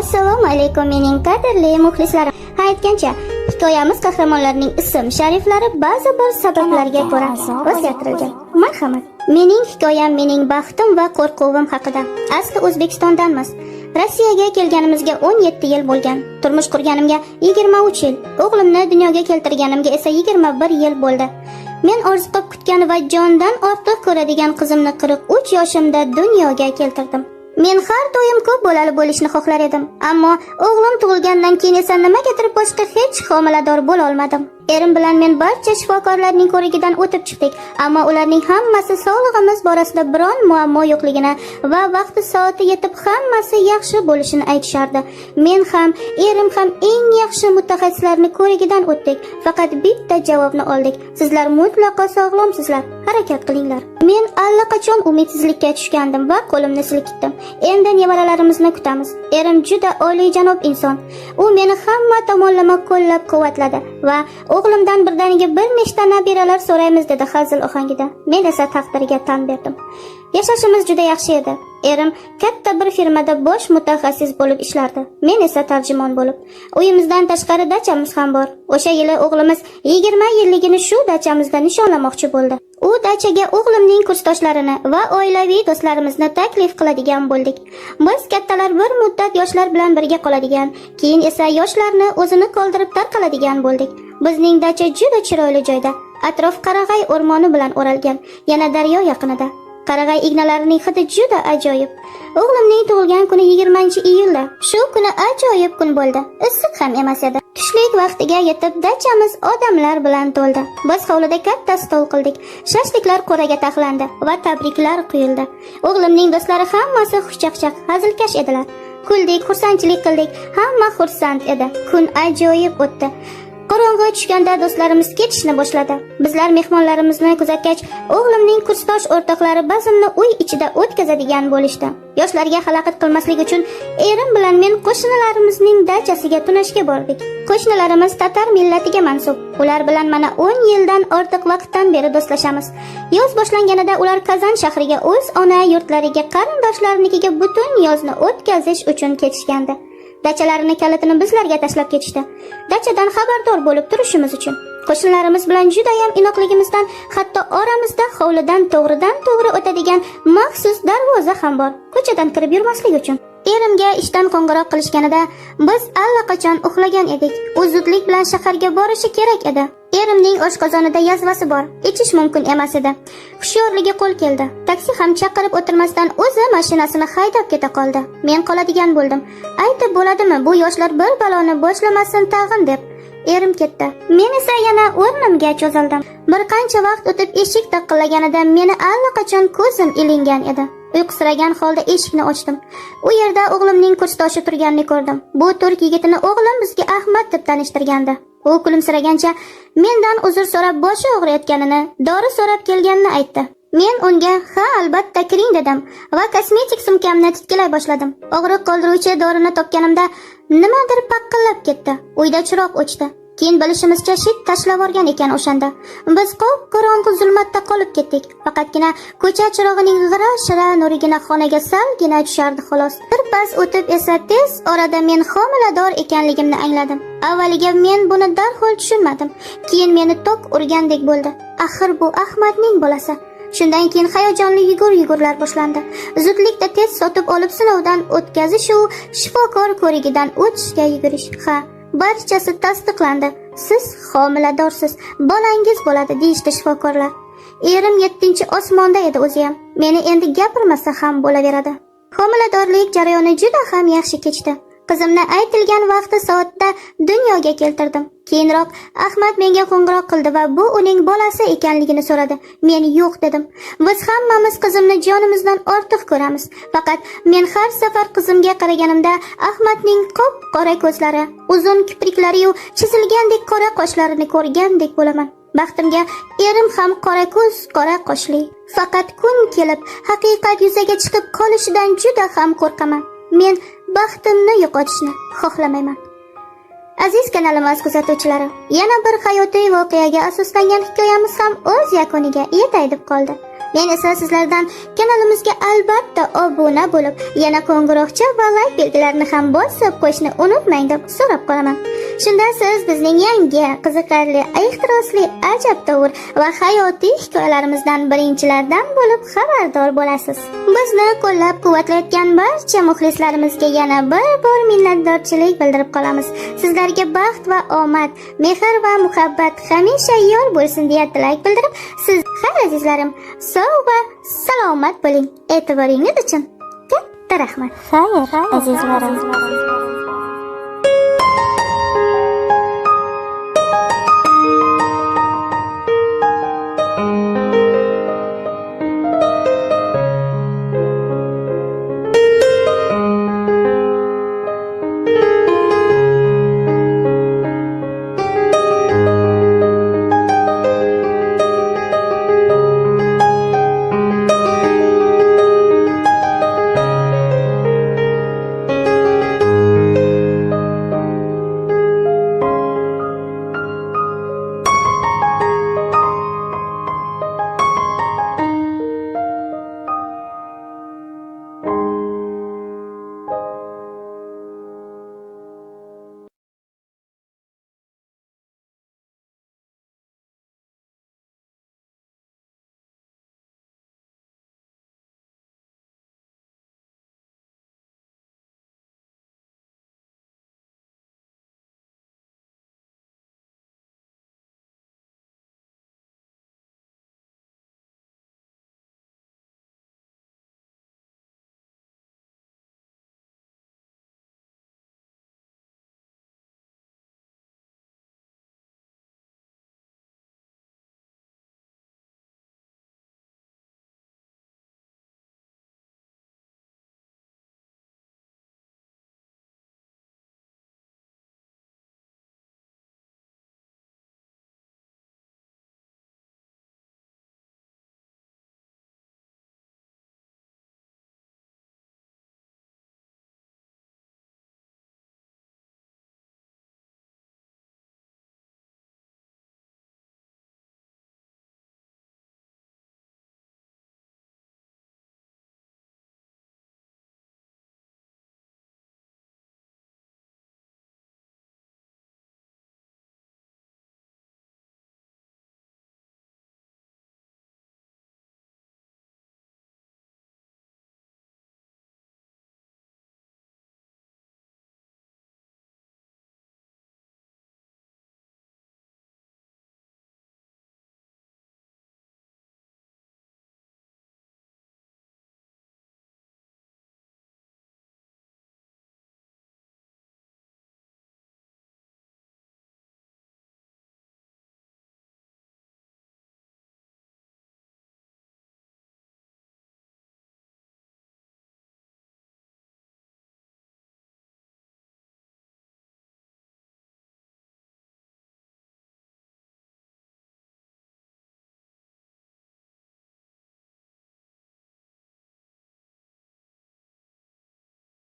Assalomu alaykum mening qadrli muxlislarim. Aytgancha, hikoyamiz qahramonlarining ism-shariflari ba'zi bir sabablarga ko'ra o'zgartirilgan. Marhamat. Mening hikoyam mening baxtim va qo'rquvim haqida. Asli O'zbekistondanmiz. Rossiyaga kelganimizga 17 yil bo'lgan. Turmush qurganimga 23 yil. O'g'limni dunyoga keltirganimga esa 21 yil bo'ldi. Men orziqib kutgan va jondan ortiq ko'radigan qizimni 43 yoshimda dunyoga keltirdim. Men har doim ko'p bolali bo'lishni xohlar edim, ammo o'g'lim tug'ilgandan keyin esa nimagadir boshqa hech homilador bo'la olmadim. Erim bilan men barcha shifokorlarning ko'rigidan o'tib chiqdik, ammo ularning hammasi sog'lig'imiz borasida biron muammo yo'qligini va vaqti soati yetib hammasi yaxshi bo'lishini aytishardi. Men ham, erim ham eng yaxshi mutaxassislarning ko'rigidan o'tdik, faqat bitta javobni oldik: sizlar mutlaqo sog'lomsizlar, harakat qilinglar. Men allaqachon umidsizlikka tushgandim va qo'limni silkitdim. Endi nevaralarimizni kutamiz. Erim juda oliyjanob inson. U meni hamma tomonlama qo'llab-quvvatladi va o'g'limdan birdaniga bir nechta nabiralar so'raymiz dedi hazil ohangida. Men esa taqdiriga tan berdim. Yashashimiz juda yaxshi edi. Erim katta bir firmada bosh mutaxassis bo'lib ishlardi. Men esa tarjimon bo'lib. Uyimizdan tashqari dachamiz ham bor. O'sha yili o'g'limiz 20 yilligini shu dachamizda nishonlamoqchi bo'ldi. U dachaga o'g'limning kursdoshlarini va oilaviy do'stlarimizni taklif qiladigan bo'ldik. Biz kattalar bir muddat yoshlar bilan birga qoladigan, keyin esa yoshlarni o'zini qoldirib tarqaladigan bo'ldik. Bizning dacha juda chiroyli joyda, atrof qarag'ay o'rmoni bilan o'ralgan, yana daryo yaqinida. Qarag'ay ignalarining hidi juda ajoyib. O'g'limning tug'ilgan kuni 20-iyulda. Shu kuni ajoyib kun bo'ldi. Issiq ham emas edi. Tushlik vaqtiga yetib dachamiz odamlar bilan to'ldi. Biz hovlida katta stol qildik. Shashliklar qo'raga taxlandi va tabriklar quyildi. O'g'limning do'stlari hammasi xushchaqchaq, hazilkash edilar. Kuldik, xursandchilik qildik. Hamma xursand edi. Kun ajoyib o'tdi. Qorong'i tushganda do'stlarimiz ketishni boshladi. Bizlar mehmonlarimizni kuzatgach, o'g'limning kursdosh o'rtoqlari bazmni uy ichida o'tkazadigan bo'lishdi. Yoshlarga xalaqit qilmaslik uchun erim bilan men qo'shnilarimizning dachasiga tunashga bordik. Qo'shnilarimiz tatar millatiga mansub. Ular bilan mana 10 yildan ortiq vaqtdan beri do'stlashamiz. Yoz boshlanganida ular Kazan shahriga o'z ona yurtlariga qarindoshlarinikiga butun yozni o'tkazish uchun ketishgandi. Dachalarini kalitini bizlarga tashlab ketishdi. Dachadan xabardor bo'lib turishimiz uchun. Qo'shnilarimiz bilan juda ham inoqligimizdan hatto oramizda hovlidan to'g'ri o'tadigan maxsus darvoza ham bor, ko'chadan kirib yurmaslik uchun. Erimga ishdan qo'ng'iroq qilishganida biz allaqachon uxlagan edik. U zudlik bilan shaharga borishi kerak edi. Erimning oshqozonida yazvasi bor, ichish mumkin emas edi. Hushyorligi qo'l keldi. Taksi ham chaqirib o'tirmasdan o'zi mashinasini haydab keta qoldi. Men qoladigan bo'ldim. Aytib bo'ladimi, bu yoshlar bir baloni boshlamasin tag'in deb. Erim ketdi. Men esa yana o'rnimga cho'zildim. Bir qancha vaqt o'tib eshik taqillaganida meni allaqachon ko'zim ilingan edi. Uyqusiragan holda eshikni ochdim. U yerda o'g'limning kursdoshi turganini ko'rdim. Bu turk yigitini o'g'lim bizga Ahmad deb tanishtirgandi. U kulimsiragancha mendan uzr so'rab boshi og'riyotganini, dori so'rab kelganini aytdi. Men unga "Ha, albatta kiring" dedim va kosmetik sumkamni titkilay boshladim. Og'riq qoldiruvchi dorini topganimda nimadir paqillab ketdi. Uyda chiroq o'chdi. Keyin bilishimizcha shit tashlab olgan ekan o'shanda. Biz qorong'u zulmatda qolib ketdik. Faqatgina ko'cha chirog'ining g'ira-shira nurigina xonaga salgina tushardi xolos. Bir pas o'tib esa tez orada men homilador ekanligimni angladim. Avvaliga men buni darhol tushunmadim. Keyin meni tok urgandek bo'ldi. Axir bu Ahmadning bolasi. Shundan keyin hayajonli yugurlar boshlandi. Zudlikda test sotib olib sinovdan o'tkazish u shifokor ko'rigidan o'tishga yugurish. Ha, barchasi tasdiqlandi. Siz homiladorsiz, bolangiz bo'ladi deyishdi shifokorlar. Erim 7-osmonda edi o'zi ham. Meni endi gapirmasa ham bo'laveradi. Homiladorlik jarayoni juda ham yaxshi kechdi. Qizimni aytilgan vaqti soatda dunyoga keltirdim. Keyinroq Ahmad menga qo'ng'iroq qildi va bu uning bolasi ekanligini so'radi. Men yo'q dedim. Biz hammamiz qizimni jonimizdan ortiq ko'ramiz. Faqat men har safar qizimga qaraganimda Ahmadning qop-qora ko'zlari, uzun kipriklari yu chizilgandek qora qoshlarini ko'rgandek bo'laman. Baxtimga erim ham qora ko'z, qora qoshli. Faqat kun kelib haqiqat yuzaga chiqib qolishidan juda ham qo'rqaman. Men baxtimni yo'qotishni xohlamayman. Aziz kanalimiz kuzatuvchilari, yana bir hayotiy voqeaga asoslangan hikoyamiz ham o'z yakuniga yetay deb qoldi. Men esa sizlardan kanalimizga albatta obuna bo'lib, yana qo'ng'iroqcha va like belgilarini ham bosib qo'yishni unutmang deb so'rab qolaman. Shunda siz bizning yangi, qiziqarli, ehtirosli, ajabtovur va hayotiy hikoyalarimizdan birinchilardan bo'lib xabardor bo'lasiz. Bizni qo'llab-quvvatlayotgan barcha muxlislarimizga yana bir bor minnatdorchilik bildirib qolamiz. Sizlarga baxt va omad, mehr va muhabbat hamisha yor bo'lsin deya tilak bildirib, siz har azizlarim sog' va salomat bo'ling. E'tiboringiz uchun katta rahmat. Xayr, azizlarim.